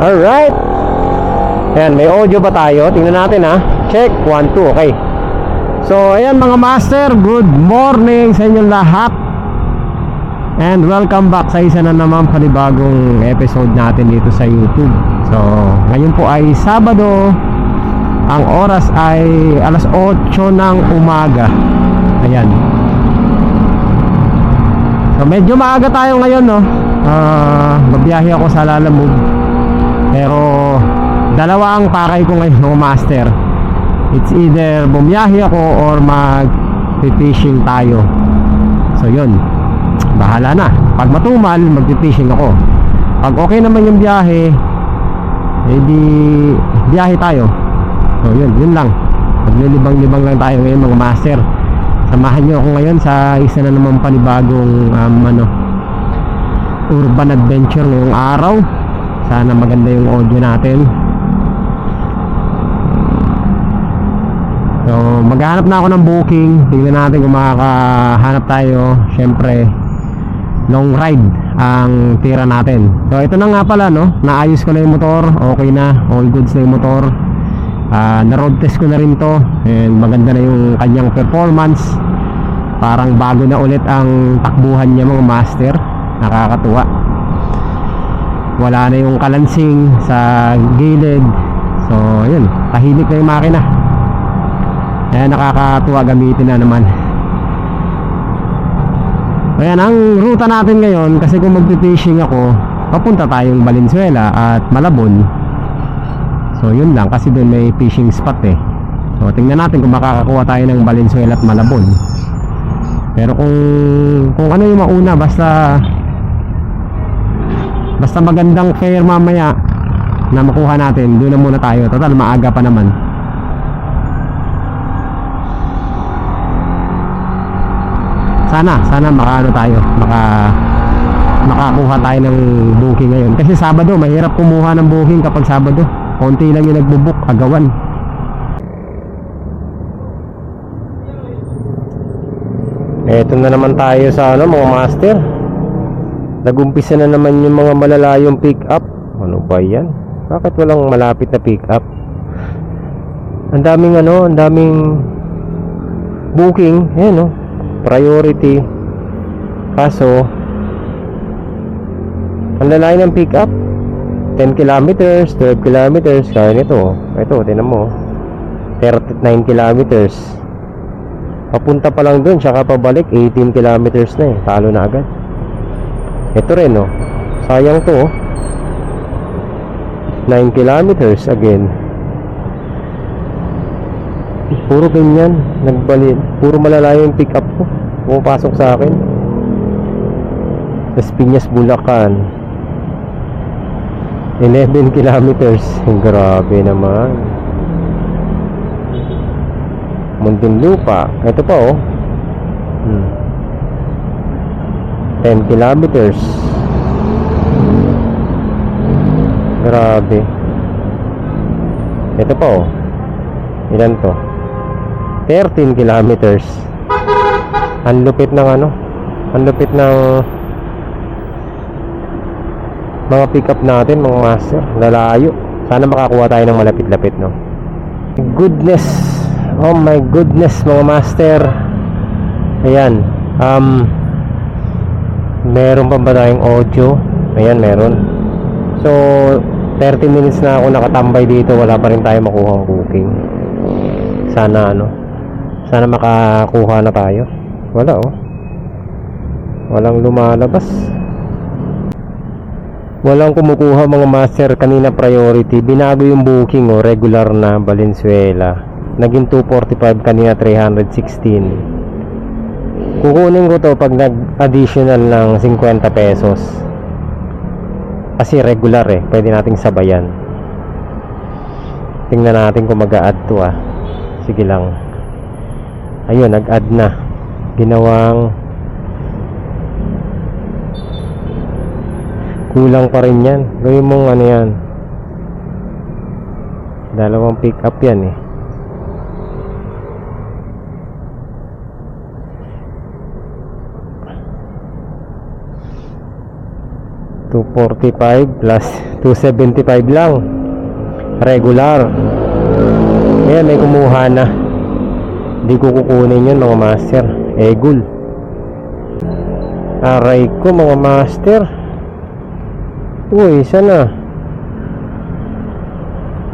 Alright. Ayan, may audio ba tayo? Tingnan natin ha. Check, 1, 2, okay. So, ayan mga master, good morning sa inyong lahat. And welcome back sa isa na naman panibagong episode natin dito sa YouTube. So, ngayon po ay Sabado. Ang oras ay alas 8 ng umaga. Ayan. So, medyo maaga tayo ngayon, no? Mabiyahe ako sa Lalamove. Pero dalawa ang pakay ko ngayon, mga master. It's either bumiyahe ako or mag-fishing tayo. So, yun. Bahala na. Pag matumal, mag-fishing ako. Pag okay naman yung biyahe, edi biyahe tayo. So yun lang. Maglilibang-libang lang tayo ngayon mga master. Samahan nyo ako ngayon sa isa na naman panibagong urban adventure ngayong araw. Sana maganda yung audio natin. So maghanap na ako ng booking. Tingnan natin kung makakahanap tayo. Syempre long ride ang tira natin. So ito na nga pala, no? Naayos ko na yung motor. Okay na, all goods na yung motor. Na-road test ko na rin to. And maganda na yung kanyang performance. Parang bago na ulit ang takbuhan niya mga master. Nakakatuwa. Wala na yung kalansing sa gilid. So yun, tahimik na yung makina. Kaya nakakatuwa, gamitin na naman. Ayan ang ruta natin ngayon. Kasi kung magpipishing ako, papunta tayong Valenzuela at Malabon. So yun lang, kasi doon may fishing spot eh. So tingnan natin kung makakakuha tayo ng Valenzuela at Malabon. Pero kung ano yung mauna, basta magandang fare mamaya na makuha natin, doon na muna tayo. Total maaga pa naman. Sana makaano tayo, makakuha tayo ng booking ngayon. Kasi Sabado, mahirap kumuha ng booking kapag Sabado. Konti lang yung nagbo-book, agawan. Eto na naman tayo sa mga master. Nagumpisa na naman yung mga malalayong pick up. Ano ba yan? Bakit walang malapit na pick up? Ang daming booking. Ayan, no? Priority. Kaso ang lalayo ng pick up 10 kilometers, 12 kilometers. Kaya nito, ito, tinan mo 39 kilometers. Papunta pa lang dun, tsaka pabalik 18 kilometers na eh. Talo na agad. Ito rin, no? Sayang to, 9 kilometers again. Puro ganyan, nagbalik. Puro malalayo yung pick up ko. Pumapasok sa akin. Las Piñas, Bulacan 11 kilometers. Grabe naman. Muntinlupa. Ito pa, oh. 10 kilometers. Grabe. Ito pa, oh. Ilan to? 13 kilometers. Ang lupit ng ang lupit ng mga pick up natin mga master. Lalayo. Sana makakuha tayo ng malapit-lapit, no? Goodness. Oh my goodness mga master. Ayan. Meron pa ba tayong audio? Ayan, meron. So 30 minutes na ako nakatambay dito. Wala pa rin tayo makuha ang booking. Sana sana makakuha na tayo. Wala, oh. Walang lumalabas. Walang kumukuha mga master. Kanina priority. Binago yung booking, oh. Regular na Valenzuela. Naging 245, kanina 316. Kukunin ko to pag nag-additional ng 50 pesos. Kasi regular eh. Pwede nating sabayan. Tingnan natin kung mag-a-add to, ah. Sige lang. Ayun, nag-add na. Ginawang kulang pa rin yan. Gawin mong yan. Dalawang pick up yan eh. 245 plus 275 lang regular. Ayan, may kumuha na. Hindi ko kukunin yun mga master. Egul. Aray ko mga master. Uy, isa na.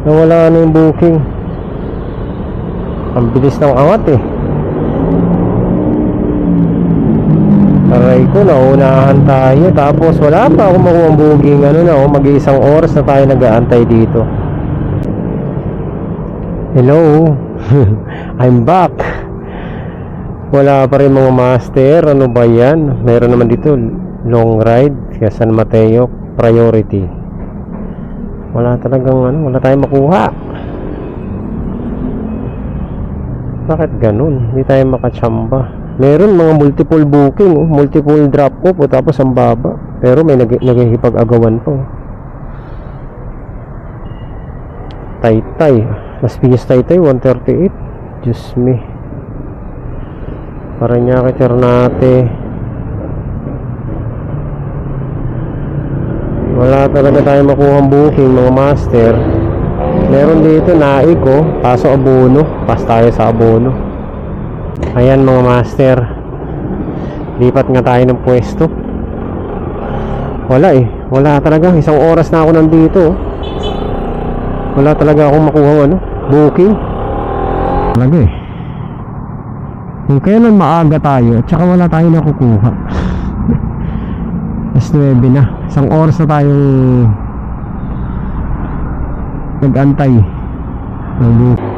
Nawala na yung booking. Ang bilis ng angat eh. Aray ko, naunahan tayo. Tapos wala pa akong makuha ang booking. Ano na, mag-iisang oras na tayo nag-aantay dito. Hello. I'm back. Wala pa rin mga master. Ano ba yan? Meron naman dito long ride kaya San Mateo priority. Wala talagang wala tayong makuha. Bakit ganun? Hindi tayo makachamba. Meron mga multiple booking, multiple drop off tapos ang baba. Pero may naghihipag-agawan po. Taytay. Mas bigas Taytay 138. Diyos me. Paranaque Ternate. Wala talaga tayo makuha booking mga master. Meron dito Naiko, kaso abono. Pas tayo sa abono. Ayan mga master. Lipat nga tayo ng pwesto. Wala eh. Wala talaga. Isang oras na ako nandito. Wala talaga akong makuha booking. Talaga eh. Kung kailan maaga tayo, tsaka wala tayo nakukuha. Mas 9 na. Isang oras na tayong nag-antay ng booking.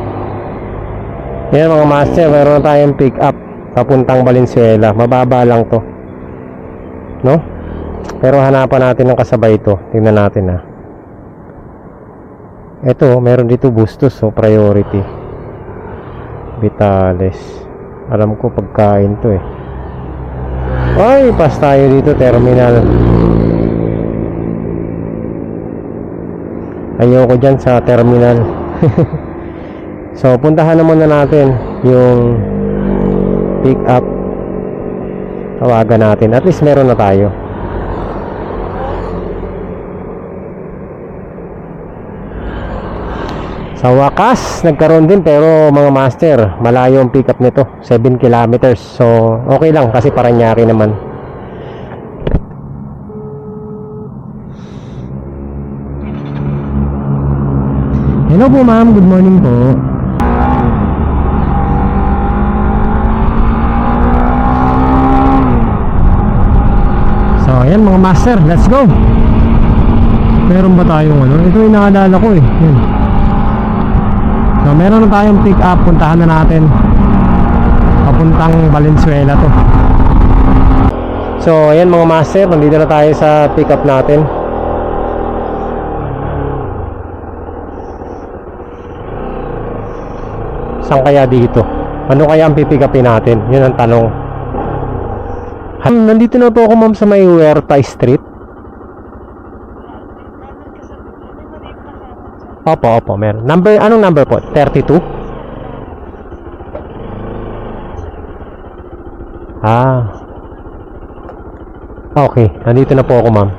Yan mga master, meron na tayong pick up papuntang Valenzuela. Mababa lang to, no? Pero hanapan natin ng kasabay ito. Tingnan natin ito, meron dito Bustos, priority Vitales. Alam ko pagkain to eh. Ay, pas tayo dito, terminal. Ayoko dyan sa terminal. So, puntahan na muna natin yung pick up. Tawagan natin. At least meron na tayo. Sa wakas, nagkaroon din pero mga master, malayo ang pick up nito. 7 kilometers. So, okay lang kasi Paranaque naman. Hello po ma'am, good morning po. So, ayan mga master, let's go. Meron ba tayong ito yung naalala ko eh. Yan. So, meron na tayong pick up. Puntahan na natin. Papuntang Valenzuela to. So, ayan mga master, nandito na tayo sa pick up natin. Saan kaya dito? Ano kaya ang pipick upin natin? Yun ang tanong. Nandito na po ako ma'am sa may Huerta Street. Opo, meron. Anong number po? 32? Okay, nandito na po ako ma'am.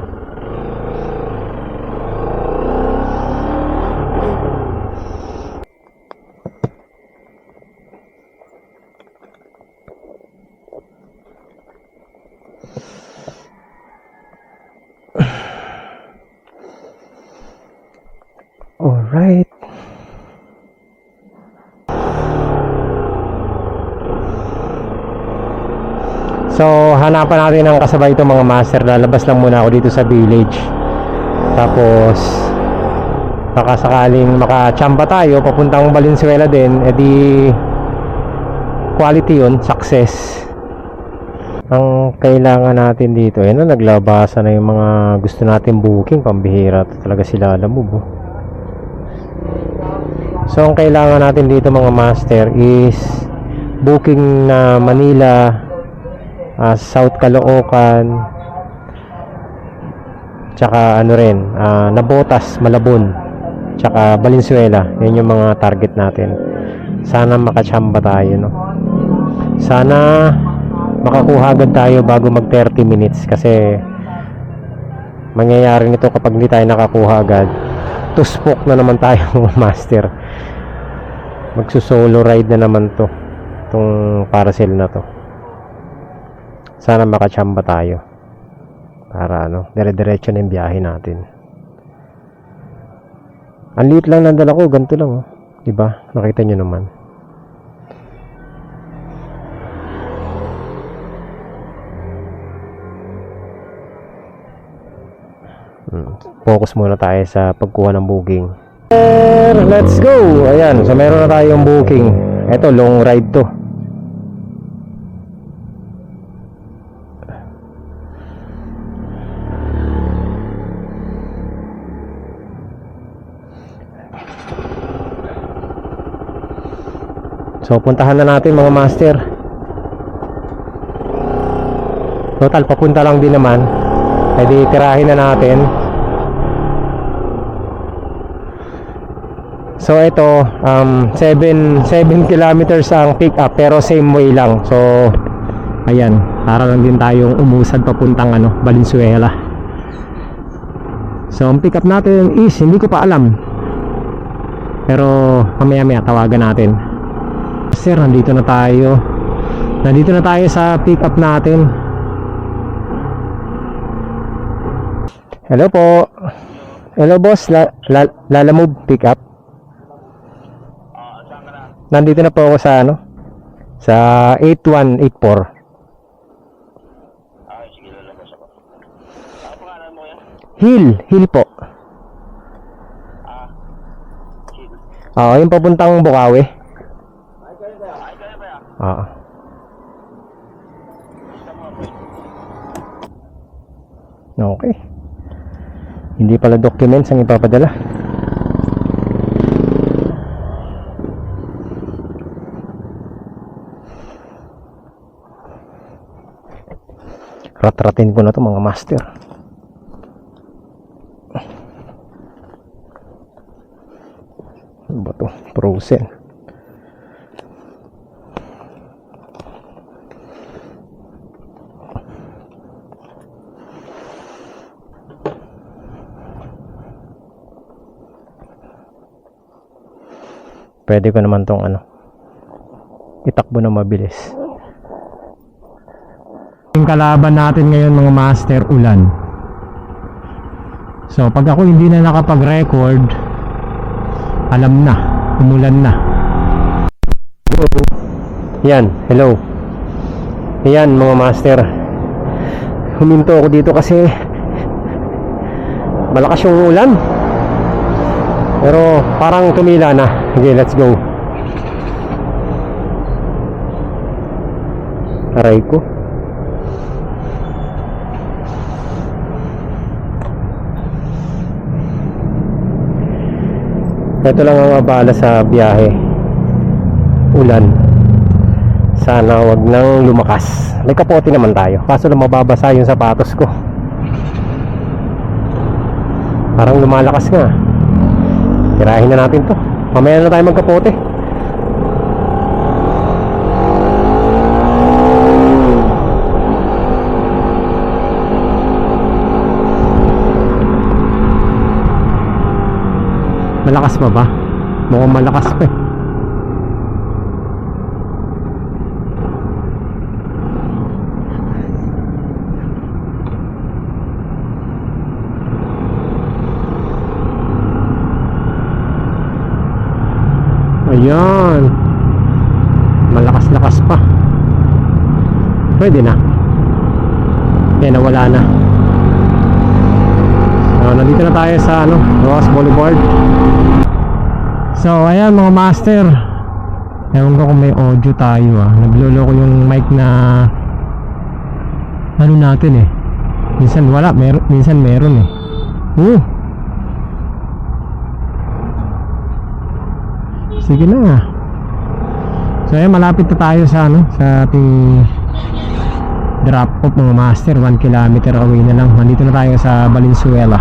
Alright. So, hanapan natin ang kasabay ito mga master. Lalabas lang muna ako dito sa village. Tapos, baka sakaling makachamba tayo papuntang Valenzuela din, edi quality yun, success. Ang kailangan natin dito, naglabasa na yung mga gusto natin booking. Pambihira talaga sila, alam mo bo. So, ang kailangan natin dito mga master is booking na Manila, South Caloocan, tsaka Nabotas, Malabon, tsaka Valenzuela. Yan yung mga target natin. Sana makachamba tayo, no? Sana makakuha agad tayo bago mag 30 minutes kasi mangyayari nito kapag hindi tayo nakakuha agad, tuspok na naman tayo master. Magsusolo ride na naman to, itong parcel na to. Sana makachamba tayo para dire-diretso na yung biyahe natin. Ang liit lang ng dala ko, ganito lang oh. Diba? Nakita nyo naman. Focus muna tayo sa pagkuha ng booking. Let's go! Ayan, so meron na tayong booking. Ito, long ride to. So puntahan na natin mga master. Total papunta lang din naman. Pwede tirahin na natin. So ito 7 kilometers ang pick up pero same way lang. So ayan, para lang din tayong umusad papuntang Valenzuela. So ang pick up natin is hindi ko pa alam. Pero mamaya tawagan natin. Sir, nandito na tayo. Nandito na tayo sa pick up natin. Hello po. Hello boss, Lalamove pick up. Saan ka na? Nandito na po ako sa sa 8184. Sige, lalabas ako. Ano pangalan mo yan? Hill po. Chill. Yung papuntang Bukawi. Ay, kaya ba yan? Oo. Gusto mo ba? Okay. Hindi pala documents ang ipapadala. Rat-ratin ko na to mga master. Ano ba to? Frozen. Pwede ko naman tong itakbo na mabilis. Yung kalaban natin ngayon mga master, ulan. So pag ako hindi na nakapag-record, alam na, umulan na. Yan, hello. Yan mga master, huminto ako dito kasi malakas yung ulan. Pero parang tumila na. Okay, let's go. Aray ko. Ito lang ang abala sa biyahe. Ulan. Sana wag nang lumakas. May kapote naman tayo. Kaso lang mababasa yung sapatos ko. Parang lumalakas nga. Tirahin na natin to. Mamaya na tayo magkapote. Malakas pa ba? Mukhang malakas pa eh. Ayan, malakas-lakas pa. Pwede na. Kaya nawala na. So nandito na tayo sa Ross Boulevard. So ayan mga master, ewan ko kung may audio tayo naglolo ko yung mic na natin eh. Minsan wala, minsan meron eh. Sige na. So ayan, malapit na tayo sa sa ating drop off mga master. 1 kilometer away na lang. Nandito na tayo sa Valenzuela.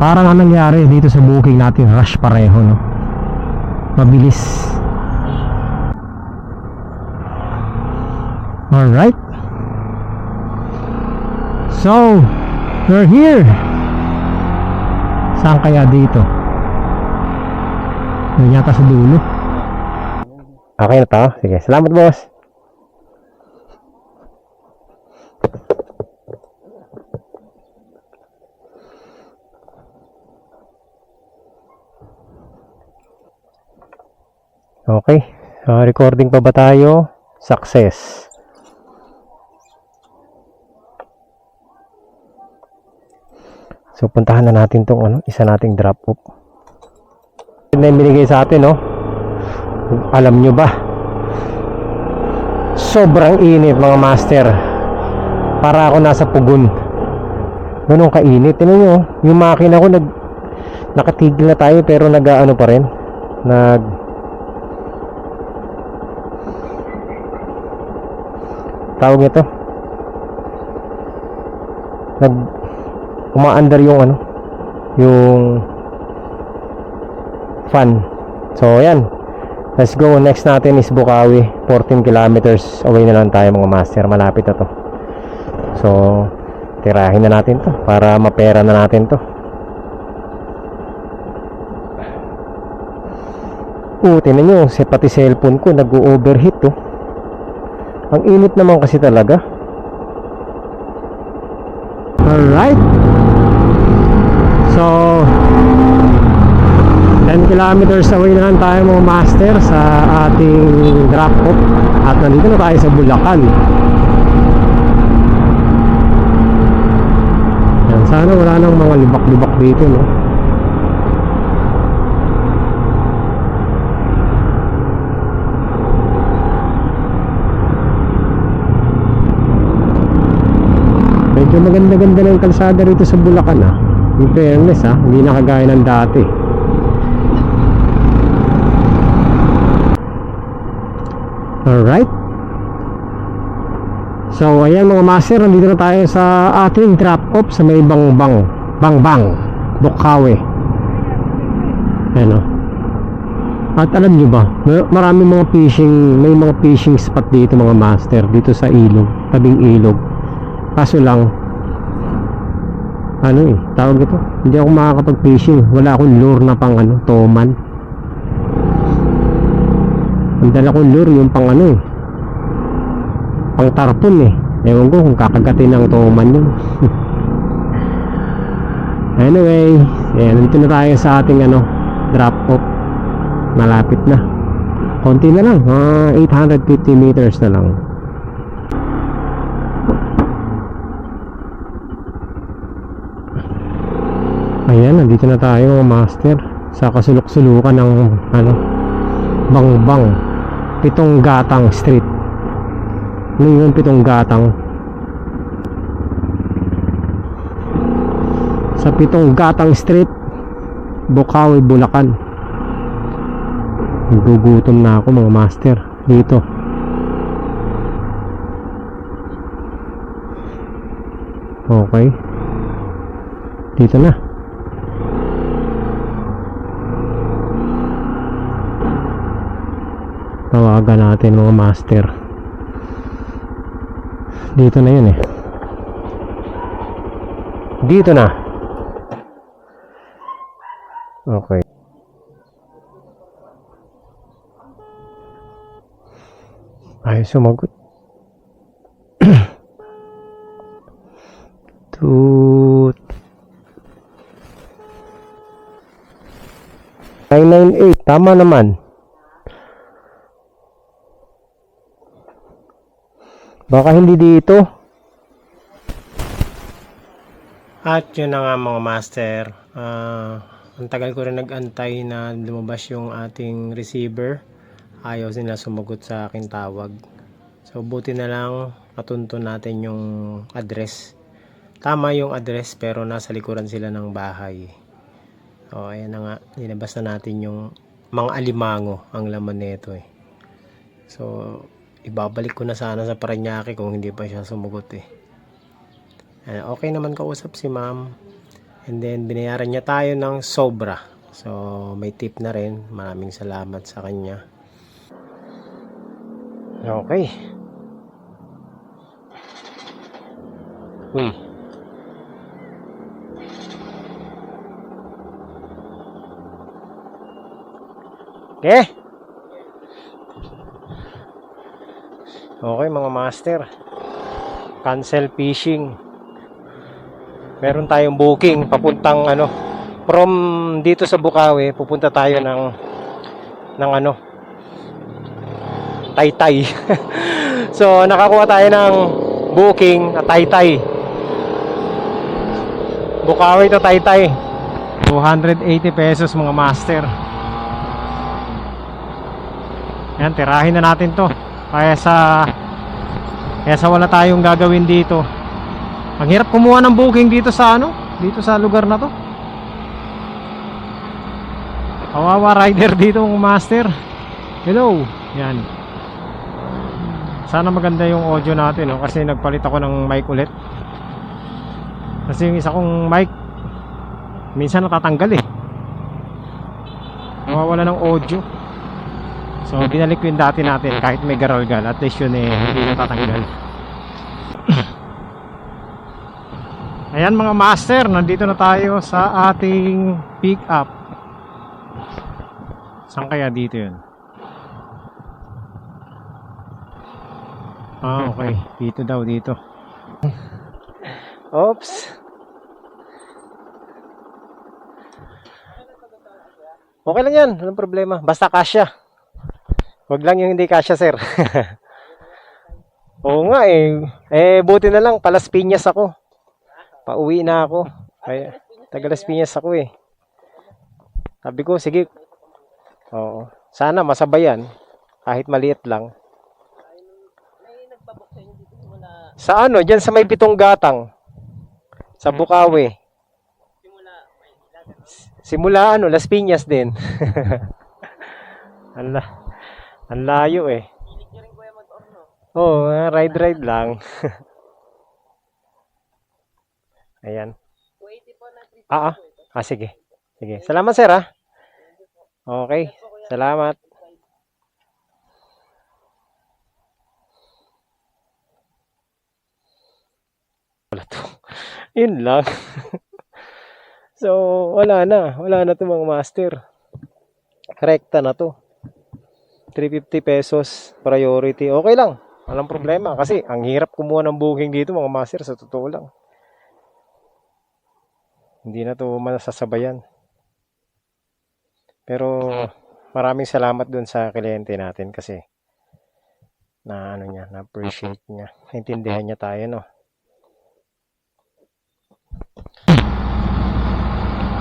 Parang anong nangyari dito sa booking natin, rush pareho mabilis. Alright, so we're here. Saan kaya dito? Yun yata sa dulo. Okay na to? Sige, salamat boss. Okay, recording pa ba tayo? Success. So puntahan na natin tong isa nating drop off. Na yung binigay sa atin, no? Alam nyo ba? Sobrang init mga master. Para ako nasa pugon. Ganun kainit. Tingnan nyo, yung makina ko nakatigil na tayo pero nag-ano pa rin. Tawag ito. Umaandar yung yung fan. So ayan, let's go. Next natin is Bukawi. 14 kilometers away na lang tayo mga master. Malapit na to. So tirahin na natin to para mapera na natin to. Tingnan nyo, pati cellphone ko nag-overheat to. Ang init naman kasi talaga. Alright, so 10 kilometers away na lang tayo mga master sa ating drop off. At nandito na tayo sa Bulacan. Yan, sana wala nang mga libak-libak dito, no? Medyo maganda-ganda na yung kalsada rito sa Bulacan, ah. In fairness, ah, hindi na kagaya ng dati. Alright, so ayan mga master, nandito na tayo sa ating drop off sa may Bangbang Bukawi. Ayan, oh. At alam nyo ba, may mga fishing spot dito mga master, dito sa ilog, tabing ilog. Kaso lang, tawag ito, hindi ako makakapag-fishing. Wala akong lure na pang toman. Ang dala kong lure yung pang pang tarpon eh. Ewan ko kung kakagatin ng toman yun. Anyway, nandito na tayo sa ating drop off. Malapit na. Konti na lang, 850 meters na lang. Ayan, nandito na tayo mga master sa kasulok-sulukan ng Bangbang Pitong Gatang Street. Ano yung Pitong Gatang? Sa Pitong Gatang Street, Bukawi, Bulacan. Nagugutom na ako mga master dito. Okay, dito na. Tawagan natin mga master. Dito na yun eh. Dito na. Okay. Ay, sumagot. 998, tama naman. Baka hindi dito. At yun na nga mga master. Ang tagal ko rin nag-antay na lumabas yung ating receiver. Ayaw sila sumagot sa aking tawag. So buti na lang natunto natin yung address. Tama yung address pero nasa likuran sila ng bahay. So ayan na nga, nilabas na natin yung mga alimango ang laman nito eh. So ibabalik ko na sana sa Parañaque kung hindi pa siya sumugot eh. Okay naman kausap si ma'am. And then binayaran niya tayo ng sobra. So may tip na rin. Maraming salamat sa kanya. Okay. Uy. Okay. Okay mga master. Cancel fishing. Meron tayong booking papuntang from dito sa Bukawi pupunta tayo ng Taytay. So nakakuha tayo ng booking na Taytay. Bukawi to Taytay. 280 pesos mga master. Yan, tirahin na natin to. Kaya sa wala tayong gagawin dito. Ang hirap kumuha ng booking dito sa dito sa lugar na to. Kawawa rider dito mga master. Hello. Yan. Sana maganda yung audio natin kasi nagpalit ako ng mic ulit. Kasi yung isa kong mic minsan natatanggal nawawala ng audio. So binalik ko yung dati natin kahit may garalgal. At least yun hindi natatanggal. Ayan mga master, nandito na tayo sa ating pick up. Saan kaya dito yun? Okay, dito daw, dito. Oops. Okay lang yan, walang problema. Basta kasya. Wag lang yung hindi kasya, sir. Oo nga buti na lang, Palas Piñas ako. Pauwi na ako. Kaya, taga Las Piñas ako Sabi ko, sige. Oo. Sana masabayan. Kahit maliit lang. Sa dyan sa may Pitong Gatang. Sa Bukawi. Simula Las Piñas din. Ang layo Oo, ride lang. Ayan. Sige. Sige. Salamat sir Okay. Salamat. Wala to. Yun lang. So, wala na to mga master. Rekta na to. 350 pesos priority. Okay lang. Walang problema kasi ang hirap kumuha ng booking dito mga master sa totoo lang. Hindi na to masasabayan. Pero maraming salamat dun sa kliyente natin kasi na na-appreciate niya. Naintindihan niya tayo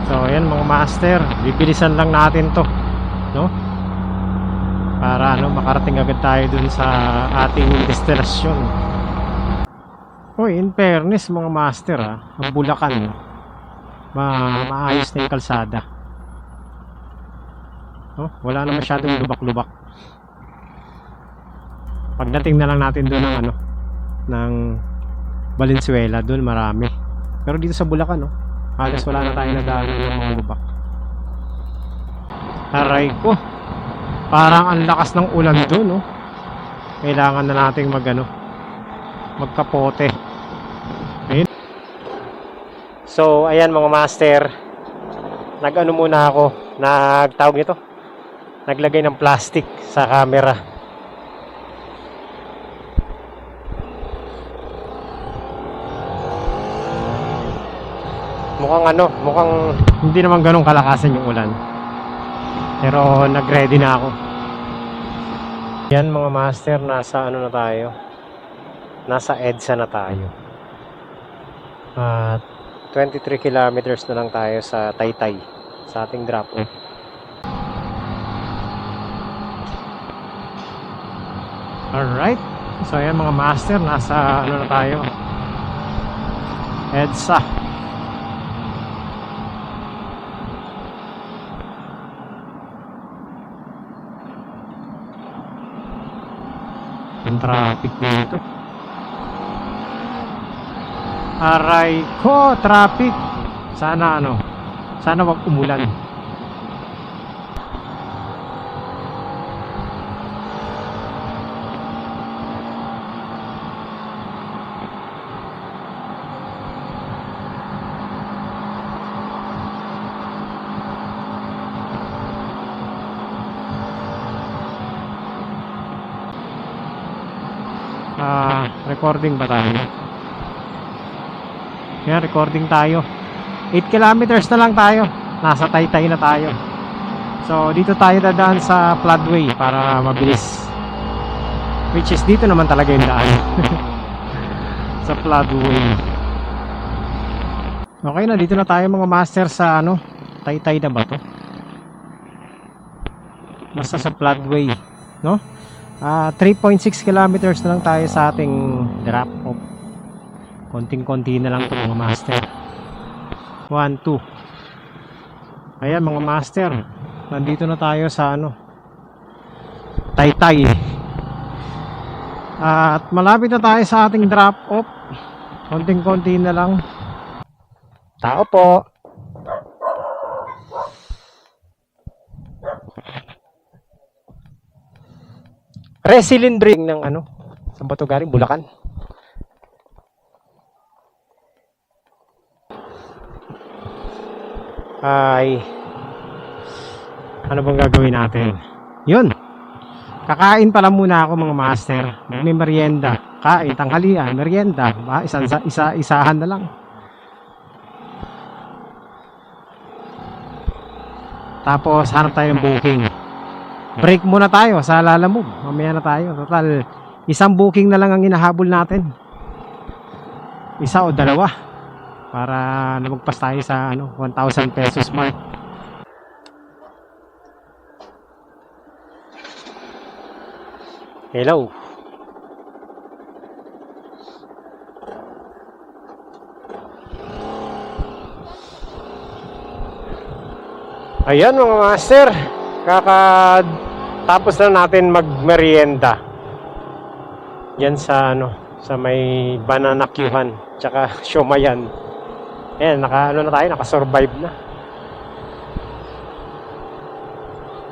So ayan mga master, bibilisan lang natin to, para makarating agad tayo dun sa ating destinasyon. In fairness mga master ang Bulacan maayos na yung kalsada. Wala na masyadong lubak-lubak. Pagdating na lang natin doon ng Valenzuela, doon marami. Pero dito sa Bulacan halos wala na tayo nagagawa ng mga lubak. Aray ko, parang ang lakas ng ulan doon Kailangan na nating magkapote. Ayun. So ayan mga master, muna ako, nagtawag nito, naglagay ng plastic sa camera. Mukhang hindi naman ganun kalakasan yung ulan, pero nag-ready na ako. Yan mga master, nasa na tayo, nasa EDSA na tayo at 23 kilometers na lang tayo sa Taytay, sa ating drop off. Alright, so ayan mga master, nasa na tayo, EDSA. Yung traffic dito, aray ko, traffic. Sana wag umulan Recording ba tayo? Yan, recording tayo. 8 kilometers na lang tayo. Nasa Taytay na tayo. So dito tayo dadaan sa floodway para mabilis. Which is dito naman talaga yung daan. Sa floodway. Okay na, dito na tayo mga master sa ano, Taytay na ba to? Basta sa floodway, no? 3.6 kilometers na lang tayo sa ating drop off. Konting-konti na lang to mga master. 1, 2. Ayan mga master, nandito na tayo sa ano, Taytay. At malapit na tayo sa ating drop off. Konting-konti na lang. Tao po. Resilient bring ng ano, sa Batugari, Bulacan. Ay, ano bang gagawin natin? Yun, kakain pala muna ako mga master. May merienda, kain, tanghalian, merienda, isahan na lang. Tapos hanap tayo ng booking. Break muna tayo sa Lalamove. Mamaya na tayo. Total, isang booking na lang ang hinahabol natin. Isa o dalawa. Para lumagpas tayo sa ano, 1,000 pesos mark. Hello. Ayan mga master, kakatapos na natin magmerienda. Yan sa ano, sa may banana queuehan, tsaka siomayan. Ayan, ano na tayo, nakasurvive na.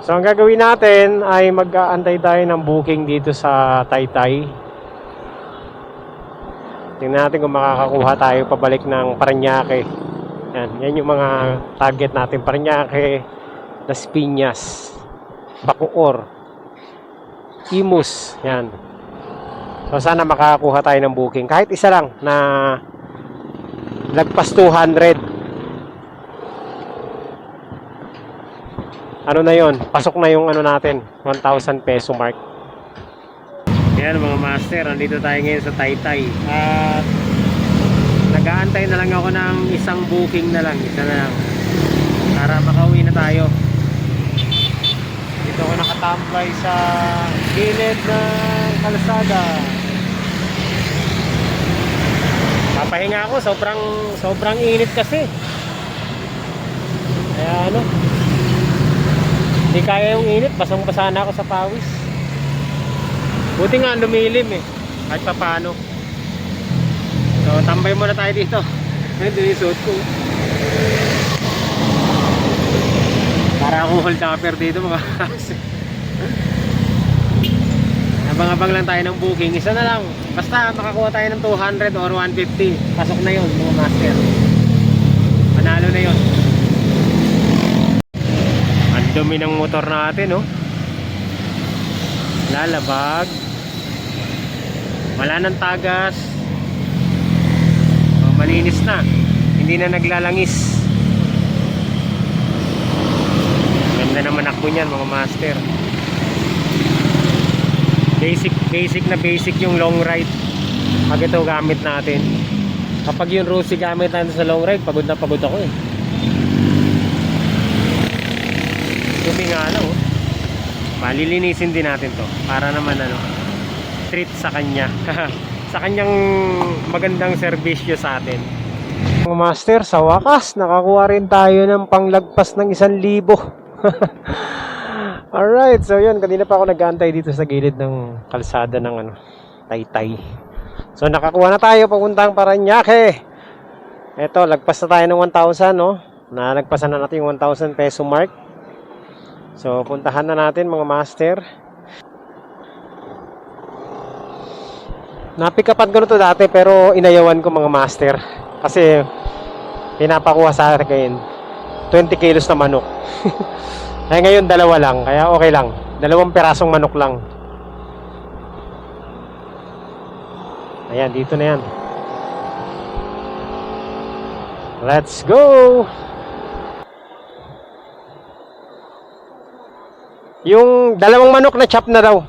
So ang gagawin natin ay mag-aantay tayo ng booking dito sa Taytay. Tingnan natin kung makakakuha tayo pabalik ng Parañaque. Yan yung mga target natin. Parañaque, Las Piñas, Bacoor, Imus. Yan. So sana makakakuha tayo ng booking. Kahit isa lang na lagpas 200. Ano na yon? Pasok na yung ano natin, 1,000 peso mark. Yan mga master, nandito tayo ngayon sa Taytay. At nag-aantay na lang ako ng isang booking na lang, isa na lang, para makauwi na tayo. Dito ako nakatambay sa gilid ng kalsada. Papahinga ako, sobrang init kasi. Kaya ano, hindi kaya yung init, basang-basa na ako sa pawis. Buti nga lumilim eh, kahit pa paano. So tambay muna tayo dito. Ito yung suit ko. Para akong hold upper dito mga kasi. Abang-abang lang tayo ng booking. Isa na lang. Basta makakuha tayo ng 200 or 150. Pasok na yun mga master. Panalo na yun. Ang dumi ng motor natin, oh. Lalabag. Wala nang tagas. Malinis na, hindi na naglalangis. Ganda naman ako niyan mga master. Basic yung long ride. Pag ito gamit natin. Kapag yung Rusi gamit natin sa long ride, pagod na pagod ako eh. Dumi nga lang, oh. Malilinisin din natin to para naman ano, treat sa kanya. Sa kanyang magandang serbisyo sa atin. Mga master, sa wakas nakakuha rin tayo ng panglagpas ng 1,000. Alright, so yun, kanina pa ako nag-aantay dito sa gilid ng kalsada ng ano, Taytay. So nakakuha na tayo papuntang Parañaque. Eto, lagpas na tayo ng 1,000, no? Nalagpasan na natin yung 1,000 peso mark. So puntahan na natin mga master. Napikapan ko na to dati pero inayawan ko mga master. Kasi pinapakuha sa akin 20 kilos na manok. Kaya ngayon dalawa lang, kaya okay lang. 2 pirasong manok lang. Ayan, dito na yan. Let's go! Yung dalawang manok na chop na daw.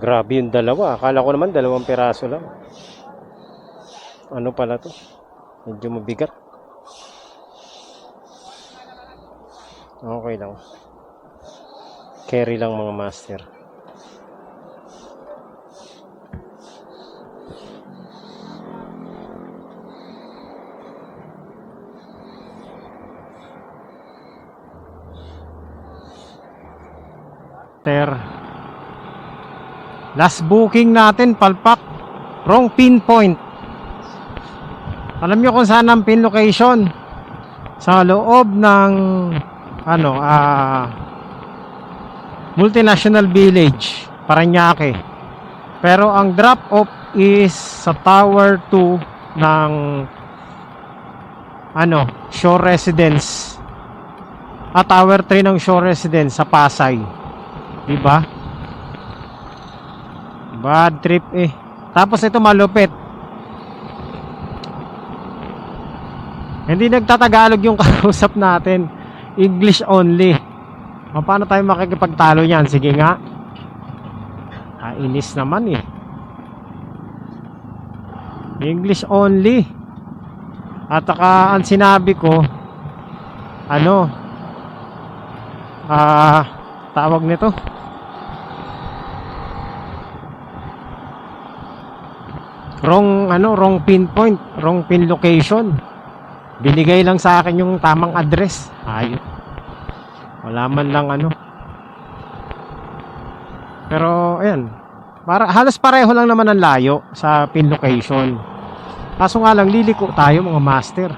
Grabe yung dalawa. Akala ko naman 2 piraso lang. Ano pala to? Medyo mabigat. Okay lang. Carry lang mga master. Last booking natin, palpak. Wrong pinpoint. Alam nyo kung saan ang pin location? Sa loob ng Multinational Village, Parañaque. Pero ang drop off is sa Tower 2 ng Shore Residence. Tower 3 ng Shore Residence sa Pasay. Diba? Bad trip eh. Tapos ito malupit. Hindi nagtatagalog yung kausap natin. English only. Paano tayo makikipagtalo niyan? Sige nga. Inis naman eh. English only. At saka ang sinabi ko, tawag nito. Wrong pinpoint, wrong pin location. Binigay lang sa akin yung tamang address. Ayun. Wala man lang Pero ayan, halos pareho lang naman ang layo sa pin location. Kaso nga lang liliko tayo mga master.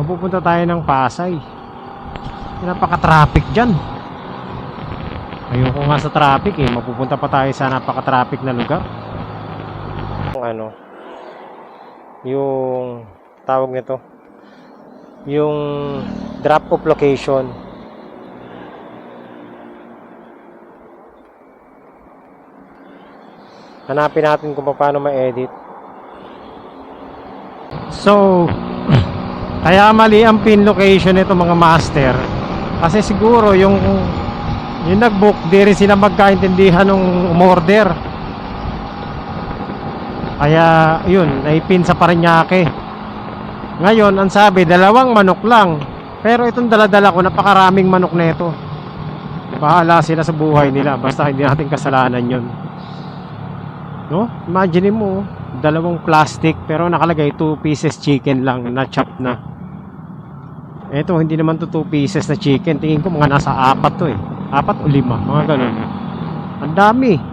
Mapupunta tayo ng Pasay. Napaka-traffic dyan. Ayoko nga sa traffic eh. Mapupunta pa tayo sa napaka-traffic na lugar. Yung tawag nito, yung drop off location. Hanapin natin kung paano ma-edit. So kaya mali ang pin location nito mga master, kasi siguro yung nag-book di rin sila magkaintindihan ng umorder. Kaya yun, naipin sa Parañaque. Ngayon, ang sabi, 2 manok lang. Pero itong dala-dala ko, napakaraming manok na ito. Bahala sila sa buhay nila. Basta hindi natin kasalanan yun. No? Imagine mo, 2 plastic, pero nakalagay 2 pieces chicken lang na chop na. Ito, hindi naman to 2 pieces na chicken. Tingin ko mga nasa 4 to eh. 4 o 5, mga ganun. Ang dami.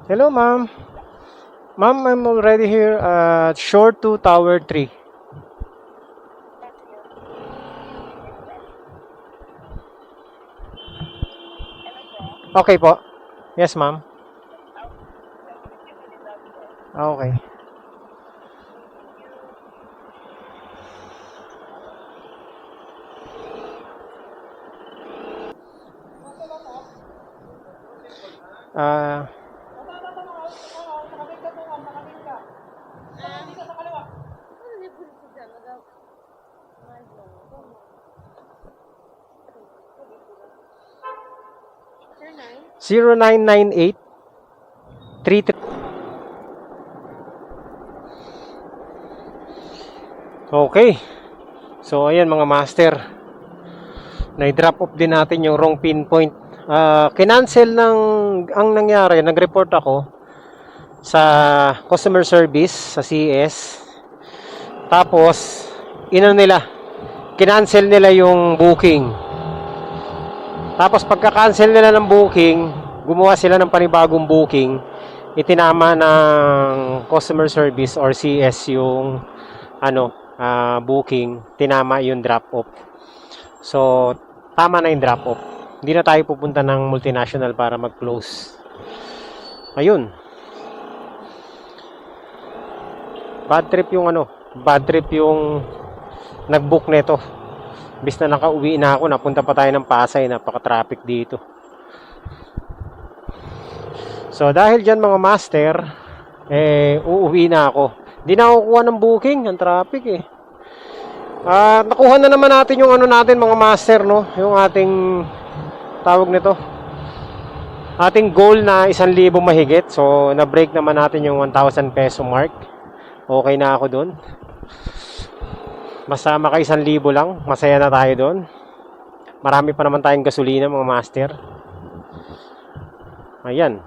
Hello, ma'am. Ma'am, I'm already here at Shore 2, Tower 3. Okay po. Yes, ma'am. Okay. Ah... 0998 3. Okay. So ayan mga master. Na-drop off din natin yung wrong pinpoint. Kinancel ang nangyari, nag-report ako sa customer service sa CS. Tapos kinancel nila yung booking. Tapos pagka-cancel nila ng booking, gumawa sila ng panibagong booking. Itinama ng customer service or CS yung booking, tinama yung drop off. So tama na yung drop off. Hindi na tayo pupunta ng multinational para mag-close. Ayun. Bad trip yung nag-book nito. Bis na nakauwi na ako, napunta pa tayo ng Pasay, napaka-traffic dito. So dahil dyan mga master, uuwi na ako. Hindi na ako kuha ng booking, ang traffic eh. Nakuha na naman natin yung natin mga master, no? Yung ating tawag nito, ating goal na 1,000 mahigit. So na-break naman natin yung 1,000 peso mark. Okay na ako doon. Basta maka 1,000 lang, masaya na tayo doon. Marami pa naman tayong gasolina mga master. Ayan.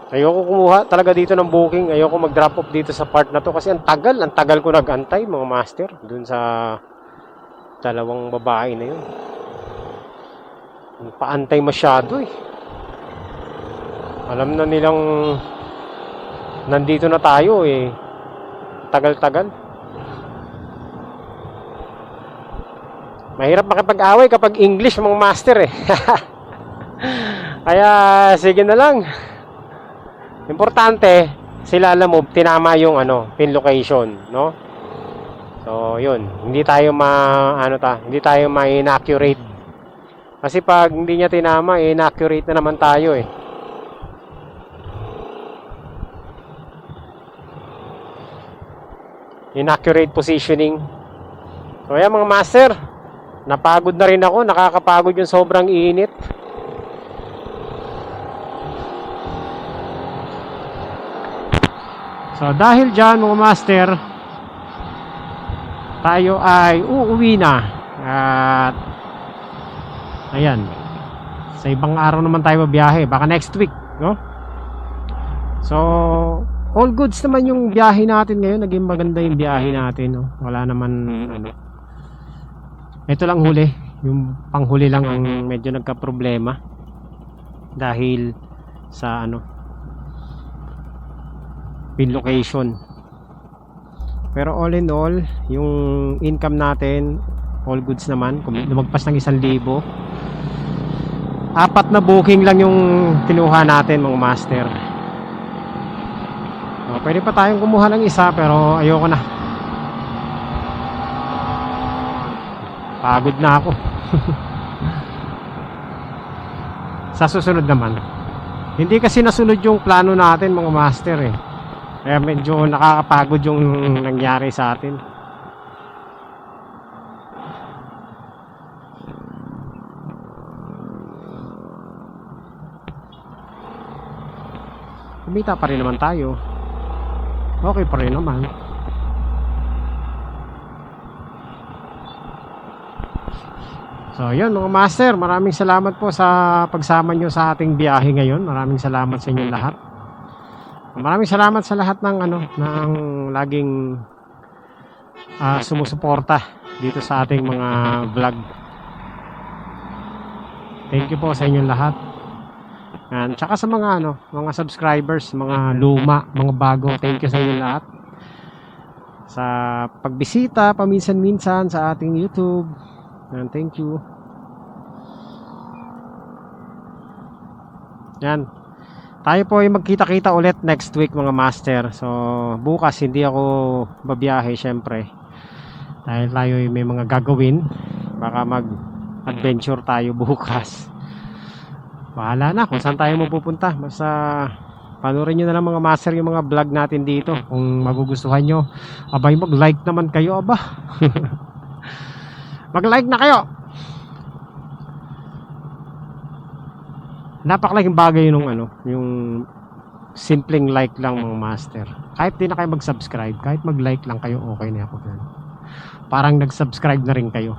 Ayoko kumuha talaga dito ng booking. Ayoko mag-drop off dito sa part na to kasi ang tagal ko nag-antay mga master doon sa dalawang babae na yun. Paantay masyado eh. Alam na nilang nandito na tayo eh. Tagal-tagal. Mahirap makipag-away kapag English mga master eh. Kaya sige na lang. Importante, sila alam mo, tinama yung pin location, no? So, yun. Hindi tayo hindi tayo ma-inaccurate. Kasi pag hindi niya tinama, inaccurate na naman tayo eh. Inaccurate positioning. So, ayan mga master. Napagod na rin ako. Nakakapagod yung sobrang init. So dahil dyan mga master, tayo ay uuwi na. At ayan, sa ibang araw naman tayo mabiyahe, baka next week, no? So all goods naman yung biyahe natin ngayon. Naging maganda yung biyahe natin, no? Wala naman ito lang huli, yung panghuli lang ang medyo nagka-problema dahil sa pin location. Pero all in all, yung income natin, all goods naman. Kung lumagpas ng 1,000, 4 na booking lang yung kinuha natin mga master. Pwede pa tayong kumuha ng isa pero ayoko na. Pagod na ako. Sa susunod naman. Hindi kasi nasunod yung plano natin mga master eh. Kaya medyo nakakapagod yung nangyari sa atin. Kumita pa rin naman tayo. Okay pa rin naman. So yun mga master, maraming salamat po sa pagsama nyo sa ating biyahe ngayon. Maraming salamat sa inyong lahat. Maraming salamat sa lahat ng ng laging sumusuporta dito sa ating mga vlog. Thank you po sa inyong lahat. And tsaka sa mga mga subscribers, mga luma, mga bago, thank you sa inyong lahat. Sa pagbisita paminsan-minsan sa ating YouTube. And thank you. Yan. Tayo po ay magkita-kita ulit next week mga master. So bukas hindi ako babiyahe syempre. Dahil tayo ay may mga gagawin. Baka mag-adventure tayo bukas. Bahala na kung saan tayo mapupunta. Basta panoorin nyo na lang mga master yung mga vlog natin dito. Kung magugustuhan nyo, abay mag-like naman kayo aba. Mag-like na kayo. napakalaking bagay nung yung simpleng like lang mga master. Kahit di na kayo mag-subscribe, kahit mag-like lang kayo, okay na ako yan. Parang nag-subscribe na rin kayo.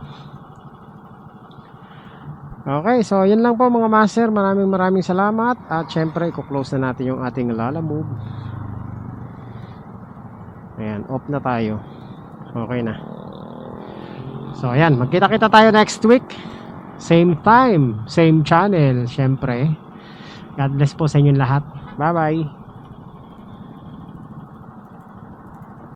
Okay, so yun lang po mga master. Maraming salamat. At syempre, i-close na natin yung ating Lalamove. Ayan, off na tayo. Okay na. So ayan, magkita-kita tayo next week. Same time, same channel, syempre. God bless po sa inyong lahat. Bye-bye.